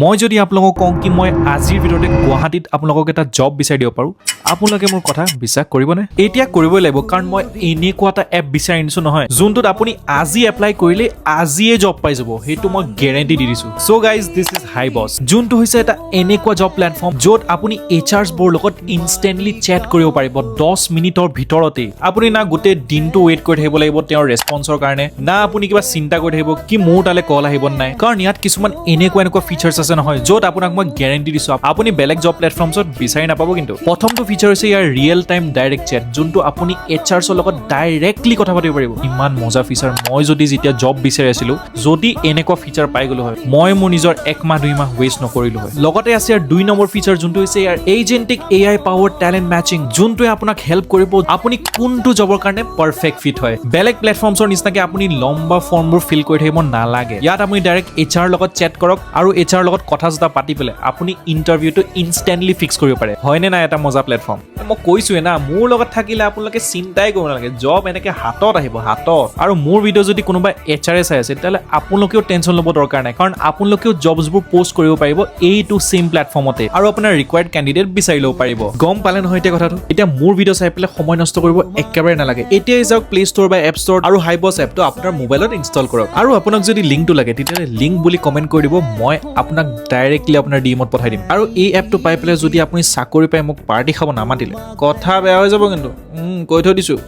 মই যদি আপোনালোকক কওঁ কি মই আজিৰ ভিডিঅ'তে গুৱাহাটীত আপোনালোকক এটা জব বিচাৰি দিব পাৰোঁ, আপোনালোকে মোৰ কথা বিশ্বাস কৰিবনে? এতিয়া কৰিবই লাগিব, কাৰণ মই এনেকুৱা এটা এপ বিচাৰি আনিছোঁ নহয় যোনটোত আপুনি আজি এপ্লাই কৰিলে আজিয়ে জব পাই যাব, সেইটো মই গেৰেণ্টি দি দিছোঁ। চ' গাইজ, দিছ ইজ হাই বছ, যোনটো হৈছে এটা এনেকুৱা জব প্লেটফৰ্ম য'ত আপুনি HRবোৰৰ লগত ইনষ্টেণ্টলি চেট কৰিব পাৰিব 10 মিনিটৰ ভিতৰতেই। আপুনি না গোটেই দিনটো ৱেইট কৰি থাকিব লাগিব তেওঁৰ ৰেছপন্সৰ কাৰণে, না আপুনি কিবা চিন্তা কৰি থাকিব কি মোৰ তালৈ কল আহিব নাই, কাৰণ ইয়াত কিছুমান এনেকুৱা ফিচাৰ্ছ আছে নহয় য'ত আপোনাক মই গেৰেণ্টি দিছোঁ আপুনি বেলেগ জব প্লেটফৰ্মছত বিচাৰি নাপাব। কিন্তু প্ৰথমটো ফিচাৰ হৈছে ইয়াৰ ৰিয়েল টাইম ডাইৰেক্ট চেট, যোনটো আপুনি HRছৰ লগত ডাইৰেক্টলি কথা পাতিব পাৰিব। ইমান মজা ফিচাৰ, মই যেতিয়া জব বিচাৰি আছিলোঁ যদি এনেকুৱা ফিচাৰ পাই গ'লো হয় মই মোৰ নিজৰ 1 মাহ 2 মাহ ৱেষ্ট নকৰিলোঁ হয়। লগতে আছে ইয়াৰ 2 নম্বৰ ফিচাৰ, যোনটো হৈছে ইয়াৰ agentic AI power talent matching, যোনটোৱে আপোনাক হেল্প কৰিব আপুনি কোনটো জবৰ কাৰণে পাৰফেক্ট ফিট হয়। বেলেগ প্লেটফৰ্মছৰ নিচিনাকে আপুনি লম্বা ফৰ্মবোৰ ফিল কৰি থাকিব নালাগে। ইয়াত আপুনি ডাইৰেক্ট HR লগত চেট কৰক আৰু HR লগত কথা চথা পাতি পেলাই আপুনি ইণ্টাৰভিউটো ইনষ্টেণ্টলি ফিক্স কৰিব পাৰে। হয়নে নাই এটা মজা প্লেটফৰ্ম? মই কৈছোৱে না, মোৰ লগত থাকিলে আপোনালোকে চিন্তাই কৰিব নালাগে, জব এনেকে হাতত আহিব, হাতত। আৰু মোৰ ভিডিঅ' যদি কোনোবা HR চাই আছে তেতিয়াহ'লে আপোনালোকেও টেনশ্যন ল'ব দৰকাৰ নাই, কাৰণ আপোনালোকেও জবছবোৰ পোষ্ট কৰিব পাৰিব এইটো চেম প্লেটফৰ্মতে আৰু আপোনাৰ ৰিকুৱাৰ্ড কেণ্ডিডেট বিচাৰি ল'ব পাৰিব। গম পালে নহয় এতিয়া কথাটো? এতিয়া মোৰ ভিডিঅ' চাই পেলাই সময় নষ্ট কৰিব একেবাৰে নালাগে। এতিয়াই যাওক প্লে ষ্ট'ৰ বা এপ ষ্ট'ৰ আৰু হাইবছ এপটো আপোনাৰ মোবাইলত ইনষ্টল কৰক। আৰু আপোনাক যদি লিংকটো লাগে তেতিয়াহ'লে লিংক বুলি কমেণ্ট কৰি দিব, মই আপোনাক ডাইৰেক্টলি আপোনাৰ DMত পঠাই দিম। আৰু এই এপটো পাই পেলাই যদি আপুনি চাকৰি পাই মোক পাৰ্টি খাব নামাতিলে কথা বেয়া হৈ যাব কিন্তু, কৈ থৈ দিছোঁ।